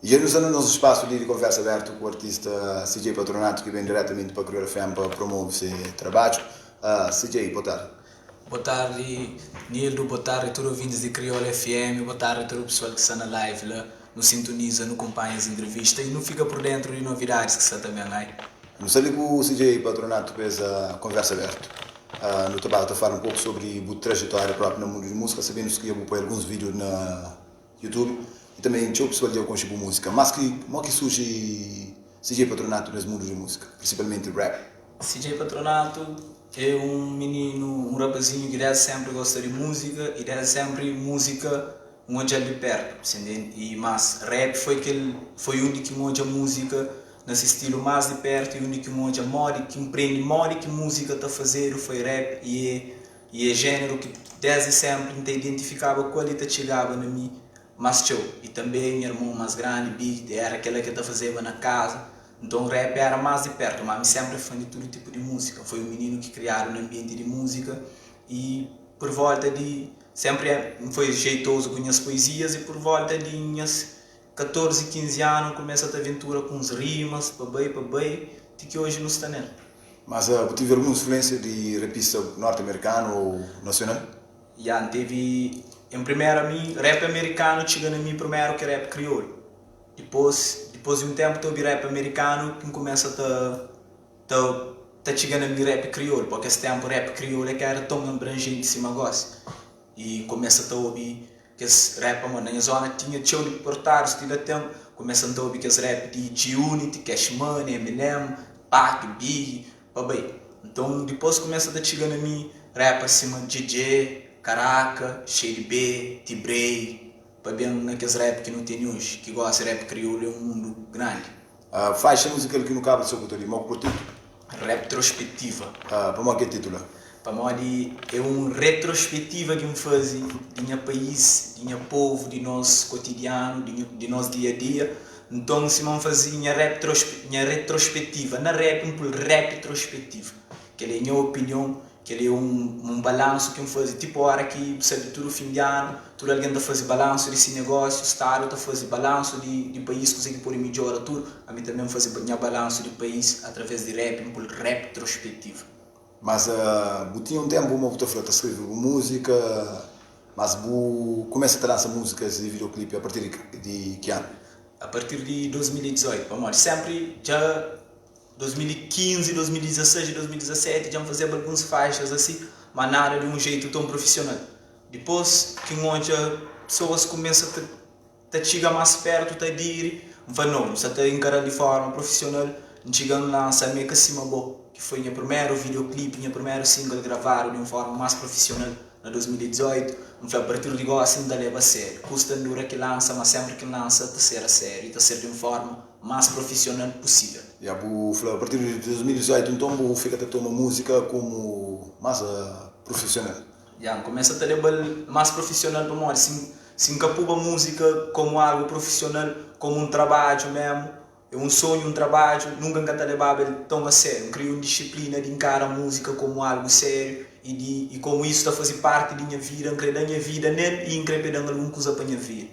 E já usando o nosso espaço de conversa aberto com o artista CJ Patronato, que vem diretamente para a Crioulo FM para promover esse trabalho. CJ, boa tarde. Boa tarde, Nildo. Boa tarde a todos os ouvintes de Crioulo FM. Boa tarde a todo o pessoal que está na live, lá, nos sintoniza, nos acompanha as entrevistas e não fica por dentro de novidades que está também aí. Não sei que o CJ Patronato fez a conversa aberta. No trabalho está a falar um pouco sobre a trajetória própria no mundo de música, sabendo que eu vou pôr alguns vídeos na YouTube e também tinha o pessoal que eu consigo música. Mas como é que surge CJ Patronato nesse mundo de música, principalmente rap? CJ Patronato é um menino, um rapazinho que desde sempre gosta de música e desde sempre música onde ele de perto, mas rap foi o único onde a música nesse estilo mais de perto e o único onde a moda que empreende moda que música está a fazer foi rap e é gênero que desde sempre te identificava qual ele chegava na mim mas show e também meu irmão mais grande beat era aquela que está fazendo na casa. Então o rap era mais de perto, mas sempre fã de todo tipo de música. Foi o menino que criaram um ambiente de música e por volta de... Sempre foi jeitoso com as poesias e por volta de minhas 14, 15 anos começa a aventura com as rimas, pabai, que hoje não está nele. Mas tive alguma influência de rapista norte-americano ou nacional? Já teve... Em primeiro a mim, rap americano chega na mim primeiro que rap crioulo. Depois de um tempo eu vi rap americano que começa a chegar na minha rap crioulo, porque esse tempo rap crioulo é que era tão abrangente se gosta. E começa a ouvir que esse rap, mano, na zona tinha show de portar, estilo até começa a ouvir que esse rap de G-Unit, Cash Money, Eminem, Pac, Big, babai. Então depois começa a chegar na minha rap acima de DJ, Caraca, Shady B, T-Bray, para bem naqueles rap que não tem hoje, que gosta de rap crioulo é um mundo grande. Faixa musical que não cabe do seu cultura, mas por título? Retrospectiva. Para mim que título? Para mim é uma retrospectiva que me faz de meu país, de meu povo, de nosso cotidiano, de nosso dia a dia. Então se não fazia minha retrospectiva, na rap por retrospectiva, que é a minha opinião, que ele é um balanço que me faz, tipo a hora que sabe tudo fim de ano, tudo alguém está a fazer balanço desse negócio, o Estado está a fazer balanço de país, consegue pôr melhor tudo, a mim também fazer balanço de país através de rap, por retrospectiva. Mas tinha um tempo uma outra flota escreve música, mas começa a lançar músicas e videoclipe a partir de que ano? A partir de 2018, vamos sempre já 2015, 2016 e 2017 já fazia algumas faixas assim, mas nada de um jeito tão profissional. Depois que onde as pessoas começam a chegar mais perto, a dizer, não, você está encarando de forma profissional, chegando lá, sabe que acima bom, que foi meu primeiro videoclipe, meu primeiro single gravado de uma forma mais profissional na 2018. A partir de agora assim da leva a sério. Custa dura que lança, mas sempre que lança está ser a sério e está ser de uma forma mais profissional possível. E a partir de 2018 então vou ficar a tomar música como mais profissional. Já começa a ter mais profissional para mim, se encapuba a música como algo profissional, como um trabalho mesmo, é um sonho, um trabalho, nunca está levado tão a sério. Crio uma disciplina de encarar a música como algo sério e como isso está a fazer parte da minha vida, da minha vida nele e incrementando alguma coisa para a minha vida.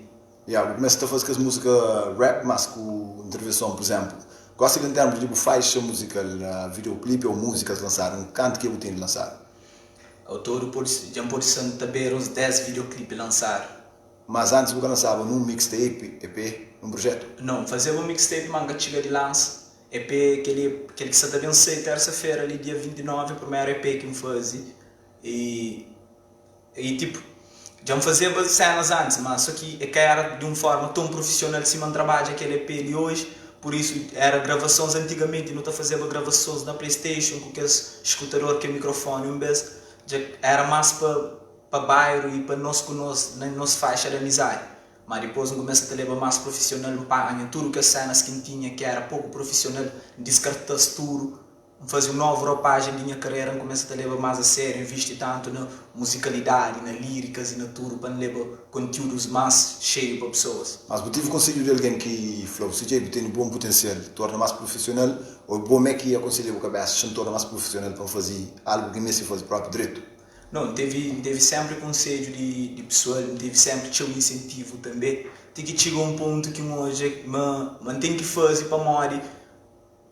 Começa a fazer as músicas rap, mas com intervenção, por exemplo. Gosto de termos de faixa musical, videoclipe ou músicas lançadas, um canto que eu tenho de lançar. Ao todo já pode ser também uns 10 videoclipes lançados. Mas antes você lançava num mixtape, EP, num projeto? Não, fazia um mixtape, manga chega de lança. EP, aquele que está também sei, terça-feira, ali dia 29, o primeiro EP que me fazia. E tipo, já me fazia cenas antes, mas só que era de uma forma tão profissional, se man trabalha aquele EP de hoje, por isso era gravações antigamente, não fazia gravações na Playstation, com aquele escutador que é microfone, já era mais para bairro e para nós na nossa faixa de amizade. Mas depois começa a levar mais profissional, tudo que as cenas que tinha, que era pouco profissional, descartasse tudo, fazer uma nova roupagem da minha carreira, começa a levar mais a sério, investir tanto na musicalidade, na líricas e na tudo, para levar conteúdos mais cheios para pessoas. Mas eu tive conselho de alguém que falou, CJ tem um bom potencial, torna mais profissional, ou bom é que aconselha o cabeça, se torna mais profissional para fazer algo que me se faz próprio direito? Não, teve sempre conselho de pessoas, teve sempre um incentivo também, tem que chegar um ponto que hoje tem que fazer para morrer.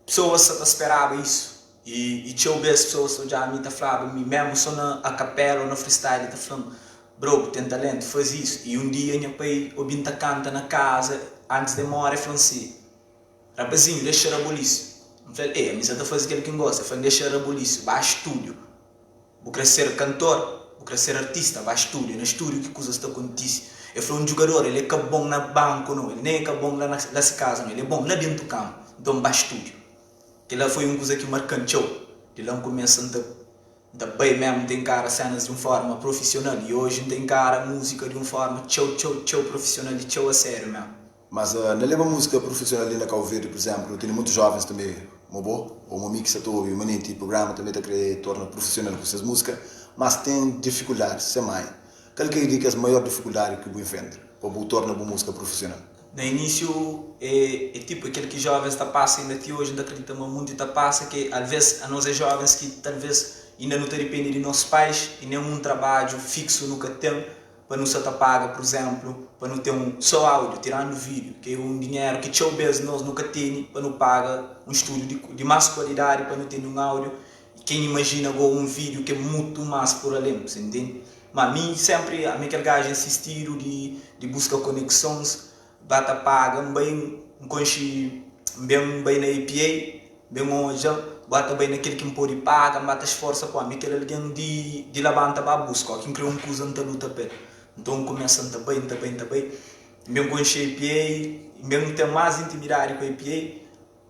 Pessoas só esperavam isso. E tinha as pessoas que já me falavam, mesmo só na capela ou na freestyle, tá falando, bro, tem talento, faz isso. E um dia minha pai, o Binta canta na casa, antes de morrer, falou assim, rapazinho, deixa a bolice. Eu falei, mas eu fazer aquilo que gosta. Eu falei, deixa a bolice, vai a estúdio. Vou crescer cantor, vou crescer artista, vai a estúdio. No estúdio que coisas estão acontecendo. Eu falei, um jogador, ele é bom na banco, não. Ele nem é bom lá na casa, não. Ele é bom lá dentro do campo. Então, vai a estúdio. Aquela foi uma coisa que marcantou. De lá começa a bem mesmo, tem cara cenas de uma forma profissional. E hoje tem cara música de uma forma tchau profissional e tchau a sério mesmo. Mas na leva música profissional ali na Cabo Verde, por exemplo, tem muitos jovens também, ou uma mix e uma nente programa também está querer tornar profissional com essas músicas, mas tem dificuldades, sem mais. Qual que é a maior dificuldade que você enfrenta para tornar uma música profissional? No início é tipo aquele que jovens está passa ainda até hoje, ainda acredita muito está passa que às vezes a nós é jovens que talvez ainda não depende de nossos pais e nenhum trabalho fixo nunca tem para não se paga, por exemplo, para não ter só áudio, tirando vídeo, que é um dinheiro que tchau vezes nós nunca temos para não pagar um estúdio de mais qualidade para não ter um áudio. E quem imagina agora um vídeo que é muito mais por além, você entende? Mas a mim sempre, a minha gaja insistiram de buscar conexões, bata paga, bem bem na EPA, bem hoje, bata bem naquele que me pode paga, bata esforça para mim, aquele alguém de levanta para buscar, que criou coisa na luta pele. Então começa a bem, bem conhecer a EPA, bem ter mais intimidade com a EPA,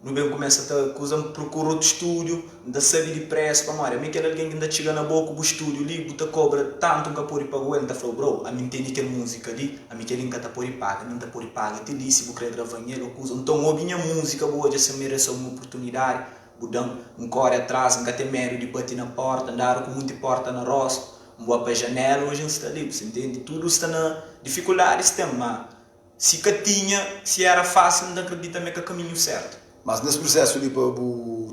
no bem começa a procurar outro estúdio, da saber de preço para mim, aquele alguém que ainda chega na boca do estúdio ali, buta cobra tanto que pode pagar, ele falou, bro, a mim tem aquela música ali, a mim aquele que tá pode pagar, não tá pode pagar, te disse, vou querer gravar ele, então a minha música boa já se merece uma oportunidade, budão um core atrás, um até medo de bater na porta, andar com muita porta na rosto, boa para a janela, hoje não está ali, você entende? Tudo está na dificuldade, mas se era fácil, não acredita que é o caminho certo. Mas nesse processo ali para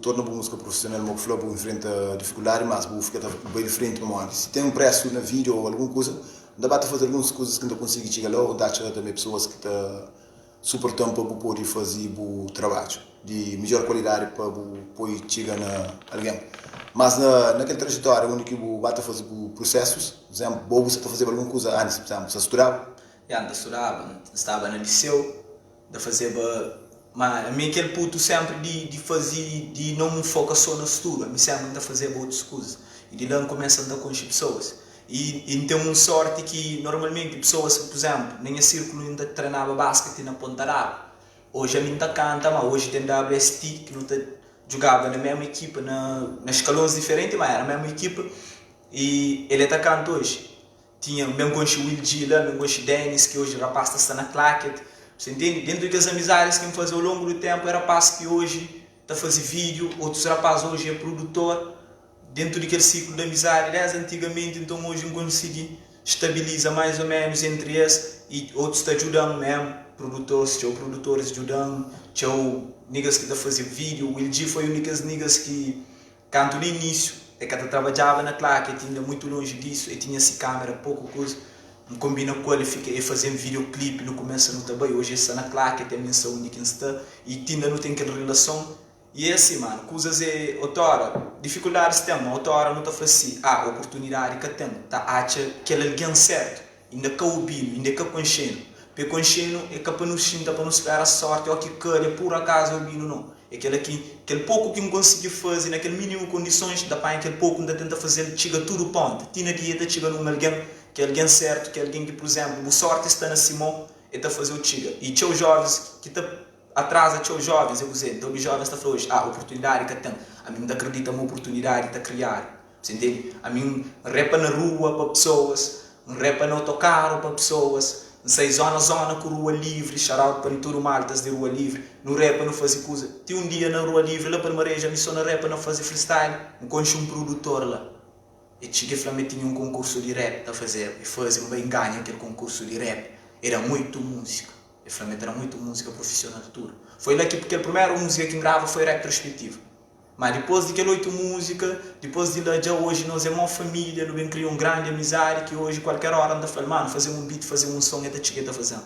tornar a música profissional, o que enfrenta dificuldade, mas fica bem diferente, se tem um preço na vídeo ou alguma coisa, dá para fazer algumas coisas que não consigo chegar lá, ou dá também pessoas que estão suportando para poder fazer o trabalho de melhor qualidade para poder chegar a alguém. Mas naquela trajetória onde você bate a fazer processos, por exemplo, você está fazendo alguma coisa antes, por exemplo, você estudava? Estava no liceu, de fazer, mas a mim aquele puto sempre de fazer, de não me focar só no estudo, a mim sempre de fazer outras coisas. E de lá começa a andar com as pessoas. E tem uma sorte que normalmente pessoas, por exemplo, nem a círculo ainda treinava basquete na Ponta Araba. Hoje a mim está canta, mas hoje tem WST, que não jogava na mesma equipa, nas escalões diferentes, mas era a mesma equipa. E ele está canta hoje. Tinha mesmo com o Will Gila, mesmo com o Dennis, que hoje o rapaz está na claquete. Você entende? Dentro das amizades que me fazia ao longo do tempo, era rapaz que hoje está a fazer vídeo, outros rapazes hoje é produtor. Dentro daquele ciclo de amizade, aliás, antigamente, então hoje eu consegui estabilizar mais ou menos entre eles e outros estão ajudando mesmo, produtores ajudando, niggas que estão a fazer vídeo. O LG foi um dos niggas que, canto no início, é que eu trabalhava na claque, eu tinha muito longe disso, eu tinha essa câmera, pouco coisa. Me combina com ele, fiquei fazendo videoclipe no começo no trabalho, hoje está na claque, tem a menção onde quem está, e ainda não tem aquela relação. E é assim, mano, coisas é, outra dificuldades tem, mas outra não está fácil, a oportunidade que tem, tá acha que ele é alguém certo, ainda que ouvindo, ainda que conhecendo, porque conhecendo é que para nos sinta, para nos esperar a sorte, ou que queira, por acaso ouvindo não, é aquele pouco que não consegui fazer, naquele mínimo condições, da pai aquele pouco ainda tenta fazer, chega tudo ponto, tinha dieta, chega num alguém, que é alguém certo, que é alguém que, por exemplo, a sorte está na Simão, e está a fazer o chega, e tinha os jovens que está atrasa os jovens, eu dizer, então os jovens estão falando hoje, a oportunidade que tem, a mim não acredita uma oportunidade de criar, você entende? A mim repa na rua para pessoas, repa no autocarro para pessoas, não sei, zona com rua livre, shout para todo maltas de rua livre, no repa não fazer coisa, tem um dia na rua livre, lá para Mareja, missão na repa não fazer freestyle, não conheço um produtor lá, e cheguei a falar, tinha um concurso de rap a fazer, e fazia um bem ganho aquele concurso de rap, era muito música. Era muito música profissional de tudo. Foi lá que porque a primeira música que grava foi retrospectiva. Mas depois daquela 8 música, depois de lá já hoje nós é uma família, nós bem criamos uma grande amizade que hoje qualquer hora anda a falar, mano, fazer um beat, fazer um som, é da chiqueta fazendo.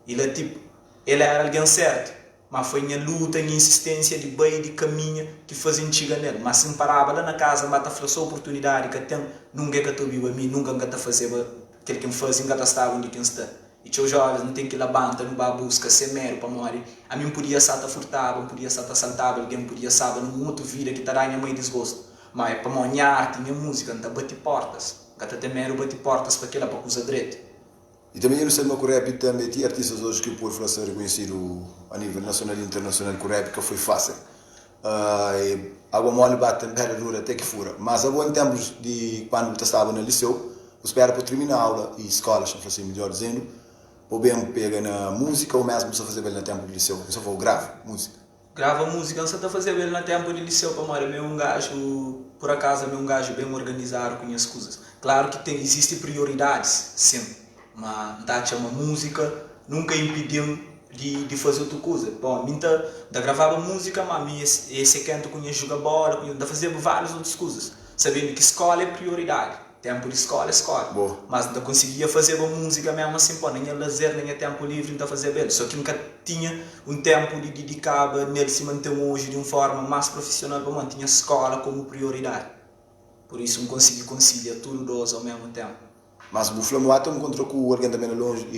Ele, tipo, ele era alguém certo, mas foi minha luta, minha insistência de bem, de caminho que fazia chegar nele. Mas se me parava lá na casa, bata a sua oportunidade que tem, nunca é que eu viu a mim, nunca que eu fazer aquele que me fazia, nunca estava onde que está. E os jovens não tem que ir lá banta, não vai buscar ser mero para morrer. A mim podia estar furtado, podia estar assaltado, alguém podia saber num outro vida que está minha mãe desgosto. Mas para minha arte, minha música, não está bater portas. Gata tem mero bater portas para aquela para usar direito. E também eu não sei como o rap também tem artistas hoje que por ser reconhecido a nível nacional e internacional com o rap que foi fácil. Água mole bate em pedra dura até que fura. Mas há bons tempos de quando eu estava no liceu, eu espero para terminar a aula e escola, assim melhor dizendo, ou bem pega na música ou mesmo só fazer bem no tempo do liceu. Eu só vou grave música. Grava música, não só está fazer bem no tempo do liceu para morrer. Meu gajo, por acaso, meu gajo bem organizado com as coisas. Claro que existem prioridades, sim. Mas tá chama música nunca impediu de fazer outra coisa. Bom, minta da gravava música, mas esse canto conhece jogar bola, da fazer várias outras coisas, sabendo que escola é prioridade. Tempo de escola é escola. Boa. Mas não conseguia fazer uma música mesmo assim, pô, nem é lazer, nem é tempo livre, não fazer bem. Só que nunca tinha um tempo de dedicar nele se manter hoje de uma forma mais profissional, para manter a escola como prioridade. Por isso não consegui conciliar tudo dois ao mesmo tempo. Mas o Flamoato encontrou com alguém também longe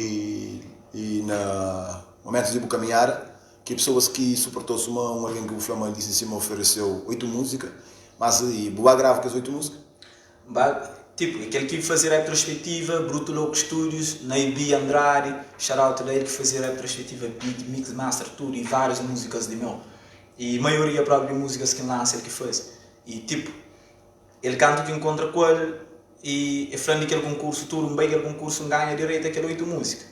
e na momentos de caminhar, que pessoas que suportou-se alguém que o Flamengo disse em cima ofereceu 8 músicas, mas e boa grave que as 8 músicas? Tipo, aquele que fazia retrospectiva, Bruto Louco Studios, Naibi Andrade, shoutout a ele que fazia retrospectiva, beat, mix, master, tudo e várias músicas de meu. E a maioria própria músicas que lança ele que faz. E tipo, ele canta que encontra com ele e falando daquele concurso, tudo, bem aquele concurso ganha direito àquele 8 músicas.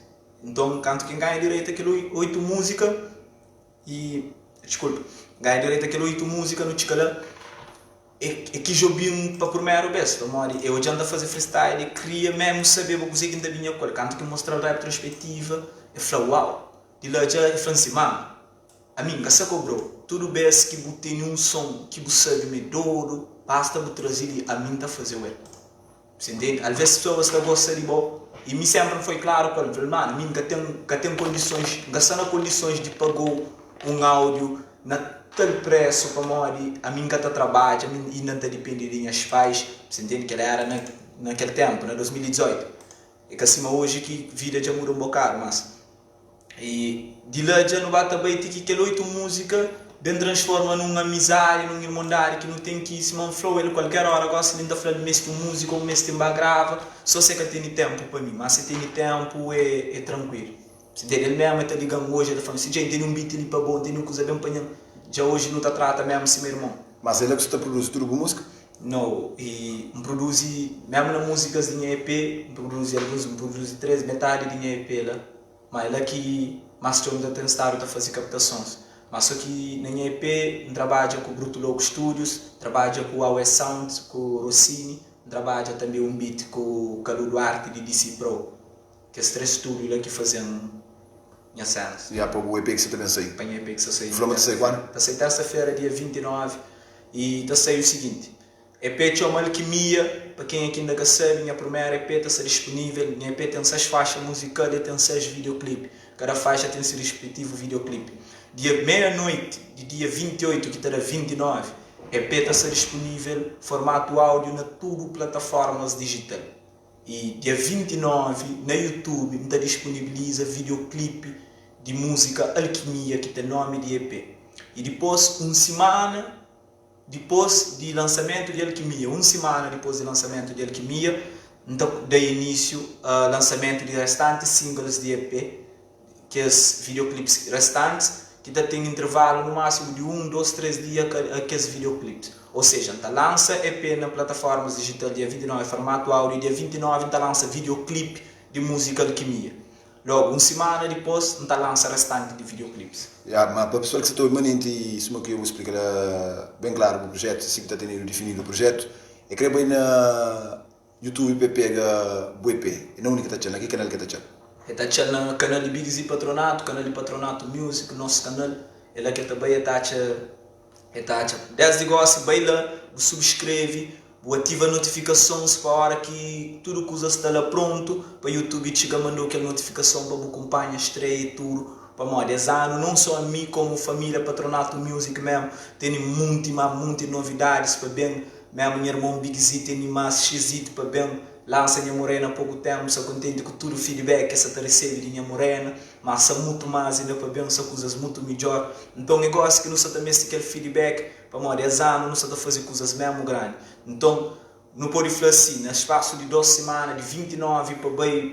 Então, canto quem ganha direito àquele 8 músicas e, desculpa, ganha direito àquele 8 músicas no Ticalã. É que jobinho para a primeira vez, eu ando a fazer freestyle e queria mesmo saber o que ainda vinha com ele. Canto que mostra a retrospectiva, eu falo, uau, de lá já eu falo assim, mano, a mim, que cobrou, tudo bem que eu tenho um som que você sabe me duro, basta eu trazer a mim a fazer ele. Você entende? Às vezes as pessoas que gostam de bom, e me sempre foi claro com ele, falei, mano, a mim que tem condições, gastando condições de pagar um áudio na tal preço para morrer, a mim que está trabalho, a mim ainda está dependendo de minhas pais, você entende que ele era naquele tempo, na 2018, e que assim hoje que vida já muda um bocado, mas e de lá já não bate bem que aquele 8 música bem transforma numa amizade, numa irmandade que não tem que se manflow ele qualquer hora gosta de falar de mesmo música ou mesmo timba grava, só sei que tem tempo para mim, mas se tem tempo é tranquilo. Se ele mesmo está ligando hoje, ele fala assim, gente, tem um beat ali para bom, tem uma coisa bem para já hoje não está trata mesmo assim meu irmão. Mas ele é que está produzindo tudo com música? Não, e produz mesmo nas músicas de minha EP, produz 3 metade de minha EP lá, mas ele aqui mais que ainda tem estado a fazer captações. Mas só que na minha EP trabalha com o Bruto Louco Studios, trabalha com o AOE Sound, com o Rossini, trabalha também um beat com o Calu Duarte de DC Pro, que é os 3 estúdios lá que fazem minhas cenas. E há pouco o EP que você também saiu? Para a EP que você saiu. O Flamengo está quando? Está saindo terça-feira, dia 29, e está saindo o seguinte, EP chama Alquimia, para quem aqui ainda quer saber, minha primeira EP está disponível, minha EP tem 6 faixas musicais e tem 6 videoclipes, cada faixa tem seu respectivo videoclipe. Dia meia-noite, de dia 28, que terá 29, EP está disponível, formato áudio na tudo plataformas digitais. E dia 29, na YouTube, está disponibiliza videoclipe de música Alquimia, que tem nome de EP. E depois, uma semana depois do lançamento de Alquimia, uma semana depois do lançamento de Alquimia, então dá início ao lançamento de restantes singles de EP, que os videoclipes restantes, que tem intervalo no máximo de 1, 2, 3 dias aqueles videoclipes. Ou seja, então lança EP na plataformas digital dia 29, formato áudio, dia 29 então lança videoclipe de música Alquimia. Logo, uma semana depois, então lança restante de videoclipes. Mas para a pessoa que está permanente, isso que eu vou explicar bem claro o projeto, assim que está tendo definido o projeto, é que bem na YouTube pega o EP, e não única está aqui canal que está Está no canal de Big Z Patronato, canal de Patronato Music, nosso canal, ele aqui também está desde gosta, vai lá, subscreve, ativa notificações para a hora que tudo que usa está lá pronto, para o YouTube chega mandou aquela notificação para você acompanhar, estreia e tudo, para moda. Esse ano, não só a mim, como família Patronato Music mesmo, tem muitas novidades para bem, mesmo minha irmã Big Z tem mais X para bem, lança minha morena há pouco tempo, sou contente com todo o feedback que essa recebe de minha morena, mas há muito mais ainda para bem, são coisas muito melhor. Então eu gosto que não só também aquele feedback, para moda, esse ano não só fazer coisas mesmo grandes. Então, não pode falar assim, no espaço de 2 semanas, de 29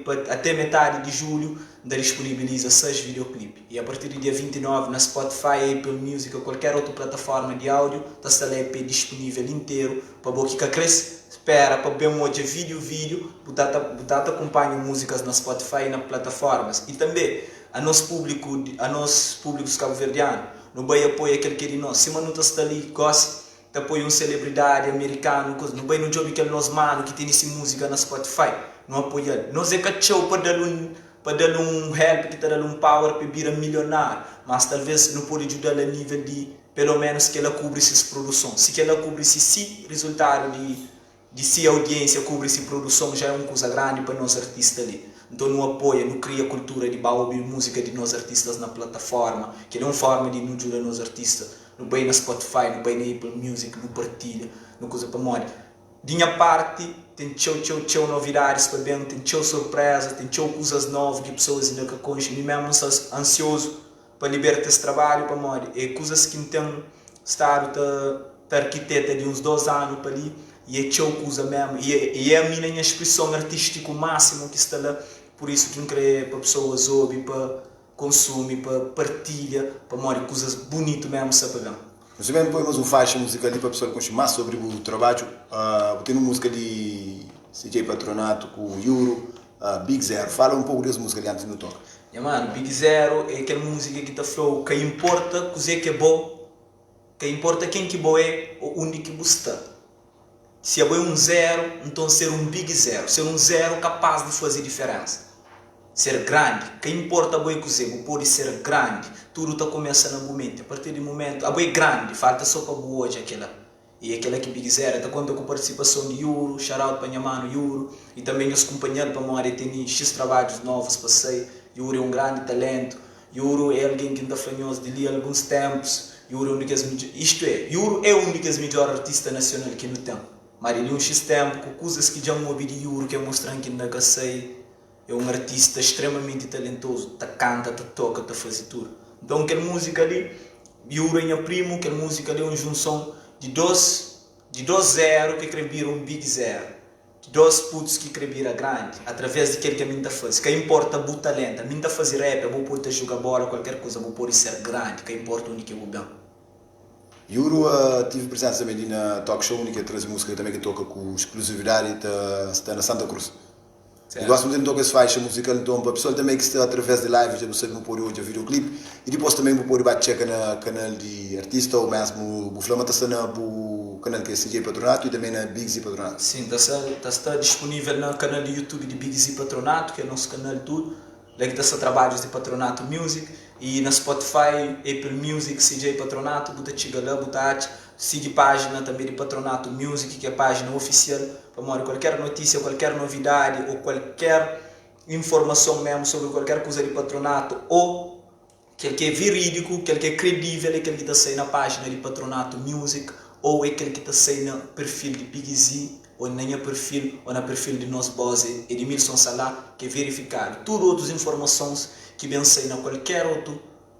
para até metade de julho, ainda disponibiliza 6 videoclipes. E a partir do dia 29, na Spotify, Apple Music ou qualquer outra plataforma de áudio, está o EP disponível inteiro para você que cresce. Espera para ver um outro vídeo, botar acompanha músicas na Spotify e nas plataformas. E também, a nosso público cabo-verdiano, não vai apoiar aquele que nós, se não está ali, gosta, te apoia uma celebridade americana, não vai no job que é nosso mano que tem essa música na Spotify, não apoia. Nós é cachorro para dar um help, que dar um power para virar milionário, mas talvez não pode ajudar a nível de, pelo menos, que ela cubra essas produções. Se ela cubra esse resultado de se a audiência cobrir essa produção, já é uma coisa grande para nós artistas ali. Então não apoia, não cria cultura de ouvir música de nós artistas na plataforma, que é uma forma de não ajudar nós artistas. Não vai na Spotify, não vai na Apple Music, não partilha, não coisa para morrer. De minha parte, tem tchau novidades para bem, tem tchau surpresas, tem tchau coisas novas que pessoas ainda que conhecem. Eu mesmo sou ansioso para libertar esse trabalho para morrer. É coisas que não tem estado da arquiteta de uns 2 anos para ali. E é tchau coisa mesmo, e é a minha expressão artística máxima que está lá, por isso que eu quero para pessoas ouvir, para consumir, para partilha, para morrer coisas bonitas mesmo, sabe? Nós também põemos uma faixa musical ali para a pessoa conhecer mais sobre o trabalho. Tem uma música de CJ Patronato com o Yuro, Big Zero. Fala um pouco dessa música ali antes do toque. Mano, Big Zero é aquela música que está flow, que importa coisa que é bom, que importa quem que bom é ou onde que está. Se é um 0, então ser um Big Zero. Ser um 0 capaz de fazer diferença. Ser grande. Que importa boi cozer, pode ser grande. Tudo está começando no momento. A partir do momento, a boi grande, falta só para boa hoje aquela. E aquela que Big Zero, está conta com a participação de Yuro, shout-out para minha mano Yuro. E também os companheiros para morrer, tem X trabalhos novos para sair. Yuro é um grande talento. Yuro é alguém que está famoso de ali há alguns tempos. Yuro é um dos melhores artistas nacionais que não tem. Mas ele é um X-tempo, com coisas que já ouvi de Yuro, que é mostrando que não sei. É um artista extremamente talentoso, canta, toca, faz tudo. Então aquela música ali, Yuro é minha primo, aquela música ali é uma junção de dois zero que quer um Big Zero. De 2 putos que quer grande, através daquele que a minha faz. Que importa o talento, a minha fazer rap, eu vou poder jogar bola, qualquer coisa, eu vou poder ser grande, que importa onde que eu vou bem. Yuro tive presença também na talk show, que traz música também que toca com exclusividade, está na Santa Cruz. Eu gosto muito de tocar essa faixa musical, então para a pessoa também que está através de live, já você não pode ouvir o videoclipe, e depois também pode bater no canal de artista, ou mesmo o Flama está no canal que é CJ Patronato e também na Big Z Patronato. Sim, está disponível no canal de YouTube de Big Z Patronato, que é o nosso canal de tudo. Lá que está trabalhos de Patronato Music. E na Spotify, Apple Music, CJ Patronato, bota chega lá, bota siga a página também de Patronato Music, que é a página oficial, para qualquer notícia, qualquer novidade ou qualquer informação mesmo sobre qualquer coisa de Patronato, ou aquele que é verídico, aquele que é credível, aquele que está saindo na página de Patronato Music, ou aquele que está saindo no perfil de Big Z, ou na minha perfil, ou no perfil de nosso boss, Edmilson Salah, que é verificado. Tudo outras informações que bem sei na qualquer outra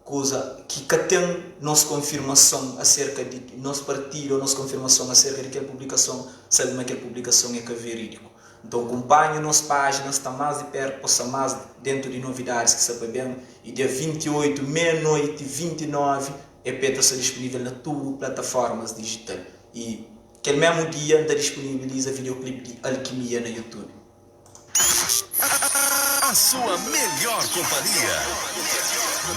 coisa que tem nossa confirmação acerca de nosso partido ou nossa confirmação acerca de aquela publicação, sabe que aquela publicação é que é verídico. Então acompanhe nossas páginas, está mais de perto, possa mais dentro de novidades que sabe bem. E dia 28, meia-noite, 29, EP está disponível na tudo plataformas digitais. E aquele mesmo dia ainda disponibiliza videoclipe de Alquimia na YouTube. A sua melhor companhia.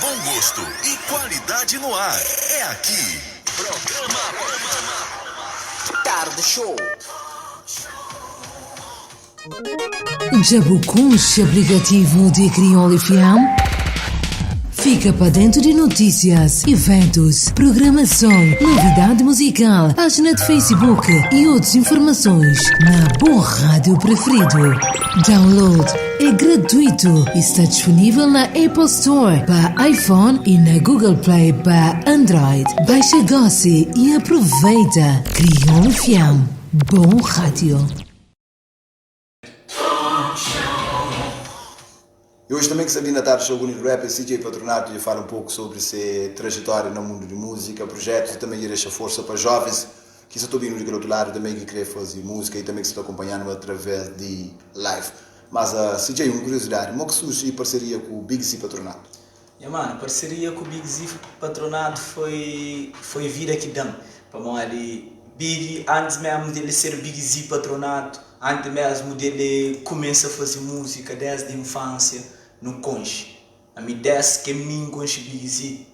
Bom gosto e qualidade no ar. É aqui. Programa Tarde Show. Já com este aplicativo de Criol FM? Fica para dentro de notícias, eventos, programação, novidade musical, página de Facebook e outras informações na Bom Rádio Preferido. Download é gratuito e está disponível na Apple Store para iPhone e na Google Play para Android. Baixa agora e aproveita. Crioulo FM. Bom Rádio. E hoje também que sabia na tarde sobre o rapper CJ Patronato e falar um pouco sobre sua trajetória no mundo de música, projetos e também ir essa força para jovens que se estão vindo do outro lado também que querem fazer música e também que se estão acompanhando através de live. Mas CJ, uma curiosidade, como é que surge a parceria com o Big Z Patronato? Mano, a parceria com o Big Z Patronato foi vir aqui dentro. Para ali, Big, antes mesmo dele ser Big Z Patronato, antes mesmo dele começar a fazer música desde a infância, no conche. A mim desce que mim conche Big Z,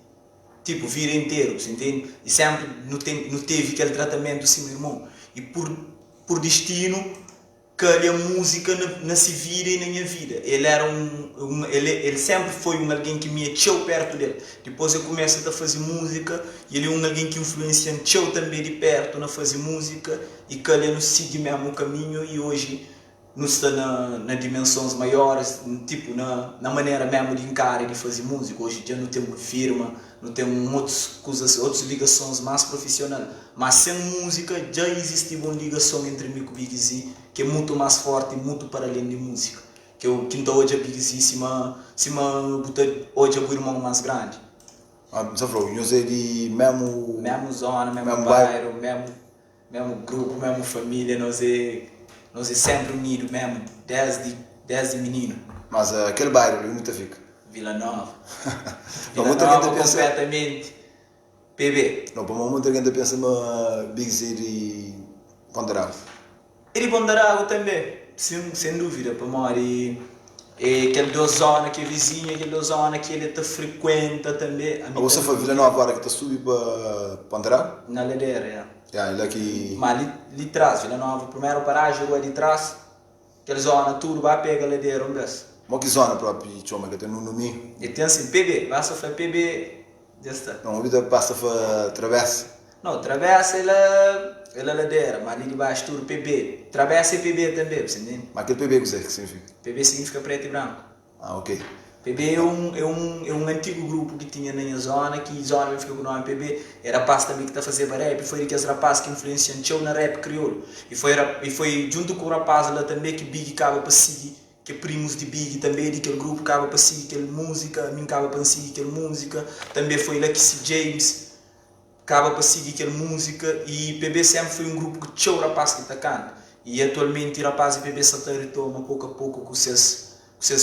tipo, vira inteiro, você entende? E sempre não teve aquele tratamento assim, meu irmão. E por destino, que a música não se vira na minha vida. Ele era ele sempre foi alguém que me achou perto dele. Depois eu começo a fazer música e ele é alguém que influenciou também de perto na fazer música e que ele nos segue mesmo o caminho e hoje não está na dimensões maiores, tipo na maneira mesmo de encarar e de fazer música. Hoje já não tem uma firma, não tem outras ligações mais profissionais. Mas sem música já existe uma ligação entre mim e o Big Z que é muito mais forte e muito para além de música. Que eu quinto hoje a Big Z se hoje é o irmão mais grande. Você falou, eu sei de mesmo zona, mesmo bairro, mesmo grupo, mesmo família, nós é sempre unidos mesmo, desde menino. Mas aquele bairro, onde fica? Vila Nova. Vila Nova Nova completamente PB. Não, para muita gente pensa no Big Z de Ponderal. E de Ponderal também, sem dúvida, para mim. E aquele da zona que é vizinha, aquele da zona que ele frequenta também. Você foi Vila Nova agora que está subindo para Ponderal? Na ladeira, ele aqui. Mas ali atrás, Vila Nova, primeiro paragem, rua de trás, aquela zona, tudo vai pegar a ladeira, um desses. Mas que zona própria, chama que tem no nome? E tem assim, PB, basta fazer PB, já está. Não, a vida passa para travessa. Não, travessa ela ladeira, mas ali de baixo tudo PB. Travessa e PB também, você entende? Mas aquele PB o que significa? PB significa preto e branco. Ah, ok. PB é um antigo grupo que tinha na minha zona, que zona me fica com o nome PB, era rapaz também que está a fazer rap, foi aqueles rapazes que influenciou na rap crioulo. E foi junto com o rapaz lá também que Big acaba para seguir, que primos de Big também, de aquele grupo acaba para seguir aquela música, a mim acaba para seguir aquela música, também foi lá que se James acaba para seguir aquela música e PB sempre foi um grupo que tinha o rapaz que está cantando. E atualmente o rapaz e PB se retoma pouco a pouco com essas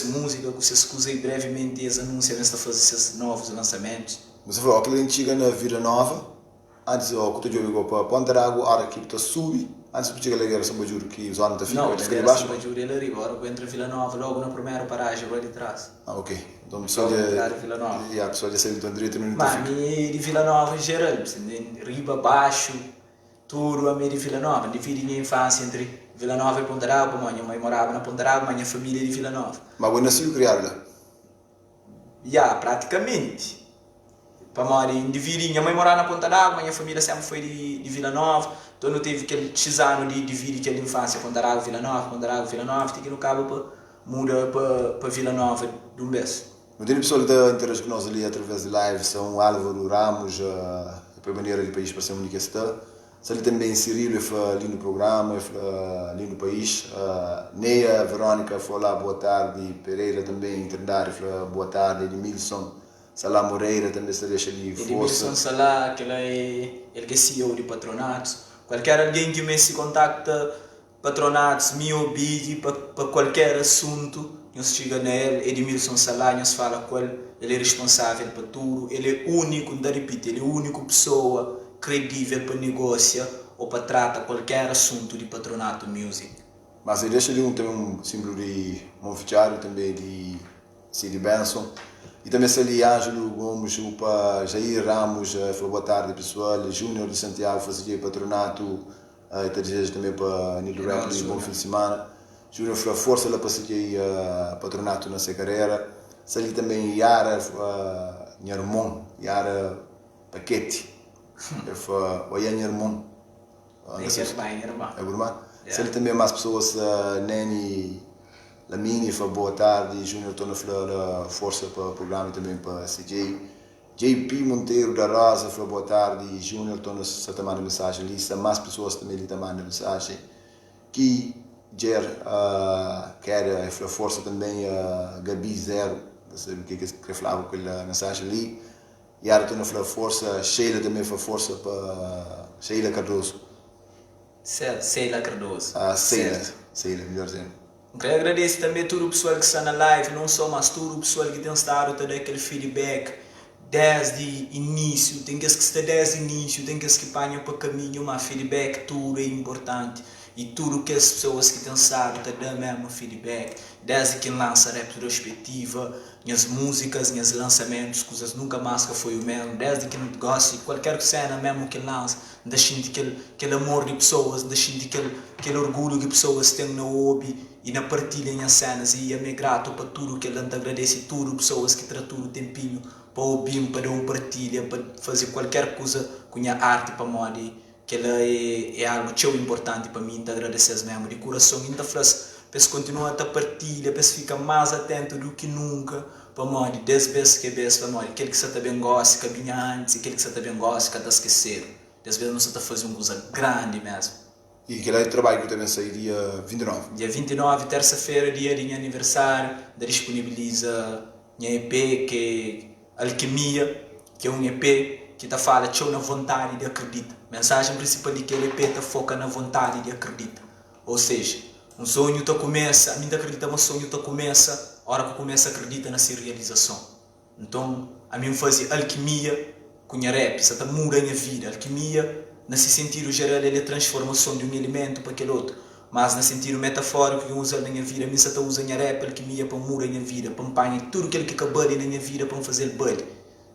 músicas, com essas coisas e brevemente eles anunciam a fazer esses novos lançamentos. Você falou, aquele antiga na Vila Nova, antes o que tu jogou para Ponderágua, a hora que tu subi, antes de chegar a ligar São Bajuro, que os anos da Não, fica a São Bajuro ele arriba, agora entra Vila Nova, logo na primeira paragem, lá de trás. Ah, ok. Então, a Vila Nova. E a pessoa já saiu do direito no Mas de Vila Nova em geral, riba, baixo, tudo a meio de Vila Nova. Divide minha infância entre Vila Nova e Ponderágua, minha mãe morava na Ponderágua, minha família é de Vila Nova. Mas você nasceu e criado lá? Praticamente. Para morar dividi, minha mãe morava na Ponderágua, minha família sempre foi de Vila Nova, então não teve aquele X ano de dividir aquela infância, Ponderágua, Vila Nova, tem que no cabo para mudar para Vila Nova de um mês. Não tem pessoas que interagem com nós ali através de live, são Álvaro Ramos, a maneira do país para ser única está. Se ele também inseriu, ele foi ali no programa, ali no país. Neia, Verônica, foi lá, boa tarde. Pereira também, Trindade, foi boa tarde. Edmilson, Salá Moreira também se deixa ali força. Edmilson Salá, que ele que é CEO de patronatos. Qualquer alguém que me se contacta, patronatos, meu Big, para qualquer assunto, nós chega nele, Edmilson Salá, nós fala com ele é responsável por tudo, ele é único, não repito, ele é a única pessoa credível para negócio ou para tratar qualquer assunto de patronato music. Mas ele deixa ali também um símbolo de Monfitiário, também de Cid Benson. E também se ali Ângelo Gomes, o Jair Ramos, boa tarde pessoal, Júnior de Santiago, fazia patronato, e te desejo também para Nilo Rap, bom fim de semana. Júnior foi a força lá para seguir patronato na sua carreira. ali também Yara minha irmã Yara Paquete o minha irmã ali também mais pessoas Neni Lamini boa tarde Júnior estou na força para o programa também para CJ JP Monteiro da Rosa boa tarde Júnior estou na mandando mensagem lista mais pessoas também lhe mandando mensagem que Jer quer a força também Gabi Zero sabe o que falava com aquela mensagem ali e a estou na força Sheila também foi força para Sheila Cardoso Sheila Cardoso Sheila melhor dizendo. Quero agradecer também a todo o pessoal que está na live, não só, mas todo o pessoal que tem estado a dar aquele feedback desde início, tem que está desde início, tem que apanhar para o caminho, mas feedback tudo é importante. E tudo que as pessoas que têm estado a dar mesmo feedback, desde que lança a retrospectiva, minhas músicas, meus lançamentos, coisas nunca mais que foi o mesmo, desde que gosto de qualquer cena mesmo que lança, deixando aquele amor de pessoas, deixando aquele orgulho que pessoas têm no hobby e na partilha em cenas, e é grato para tudo que ele agradece, tudo pessoas que tratam o tempinho para ouvir, para dar uma partilha, para fazer qualquer coisa com a arte para moda, que ela é algo muito importante para mim, te agradecer mesmo de coração, então para se continuar a partilha, para se ficar mais atento do que nunca, para moda, 10 vezes que vez, para moda, aquele que você também gosta, que vinha antes, aquele que você também gosta, que está esquecendo, 10 vezes não você está fazendo uma coisa grande mesmo. E aquele trabalho que também sai dia 29. Dia 29, terça-feira, dia de meu aniversário, da disponibiliza minha EP, que é Alquimia, que é um EP que está fala que na vontade de acreditar. A mensagem principal de que EP está foca na vontade de acreditar. Ou seja, um sonho está começa, a mim acredita, mas sonho está começa, a hora que começa a acreditar na sua realização. Então, a mim fazer alquimia com a rap, isso está muda a minha vida. Alquimia, nesse sentido geral, ele é a transformação de um elemento para aquele outro. Mas no sentido metafórico que eu uso na minha vida, a mim está usando a rap, alquimia para mudar a minha vida, para empanhar tudo aquilo que acabou na minha vida para fazer bem.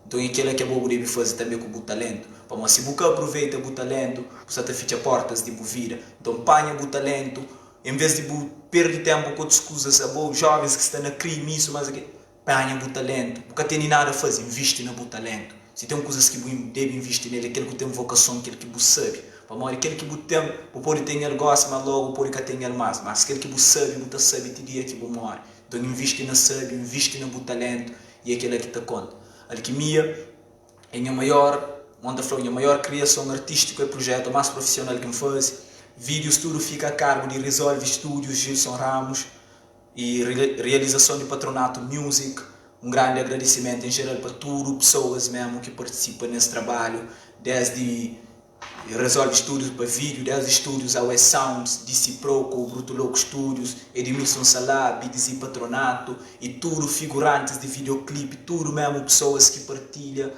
Então, aquilo é que eu vou fazer também com o talento. Para se você aproveita o talento, você te fecha portas de vida. Então, empanha o talento, em vez de perder tempo com outras coisas, jovens que estão na crime, isso, mas aqui, empanha o talento. Nunca tem nada a fazer, investe no talento. Se tem coisas que você deve investir nele, aquele que tem vocação, aquele que você sabe. Para morrer, aquele que você tem, pode ter ele gosta, mas logo pode que tenha ele mais. Mas aquele que você sabe, te dia que você morre. Então, investe no sabe, investe no talento e aquele que te conta. Alquimia é a minha maior criação artística e projeto mais profissional que me faz. Vídeos tudo fica a cargo de Resolve Studios, Gilson Ramos e realização de Patronato Music. Um grande agradecimento em geral para tudo, pessoas mesmo que participam nesse trabalho, desde Resolve Studios para vídeo, desde estúdios a West Sounds, DC Proco, Bruto Louco Studios, Edmilson Salá, BDZ Patronato e tudo figurantes de videoclipe, tudo mesmo pessoas que partilham.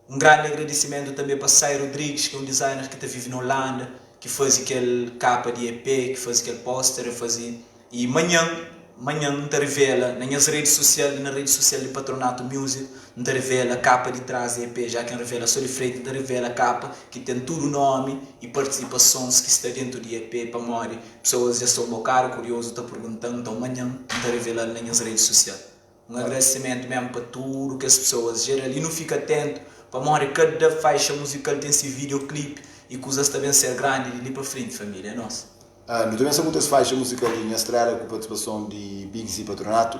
Um grande agradecimento também para Sai Rodrigues, que é um designer que vive na Holanda, que faz aquele capa de EP, que faz aquele póster, e amanhã não te revela, nas redes sociais, na rede social de Patronato Music, não te revela a capa de trás do EP, já quem revela só de frente, te revela a capa que tem tudo o nome e participações que está dentro do EP para morrer. Pessoas já estão um bocado curioso, estão perguntando, então amanhã não te revela nas redes sociais. Um agradecimento mesmo para tudo que as pessoas geram ali, não fica atento, para morrer cada faixa musical tem esse videoclipe e coisas também ser grande de ali para frente, família, é nossa. Nós também muitas faixas musicais em Estrela com participação de Biggs e Patronato.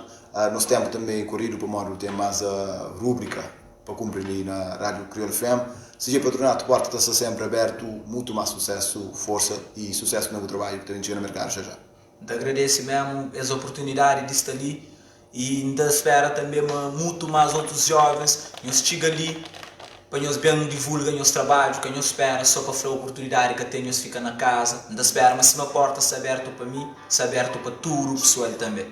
Nós temos também corrido para o modo tem mais a rúbrica para cumprir ali na Rádio Crioulo FM. Seja Patronato, porta está sempre aberto, muito mais sucesso, força e sucesso no trabalho que também chega no mercado já. Te agradeço mesmo essa oportunidade de estar ali e ainda espero também muito mais outros jovens, nós chegam ali para nós bem divulgar nosso trabalho, que nós espera só para a oportunidade que tem nós ficar na casa, ainda espera, mas se uma porta está aberta para mim, está aberta para tudo o pessoal também.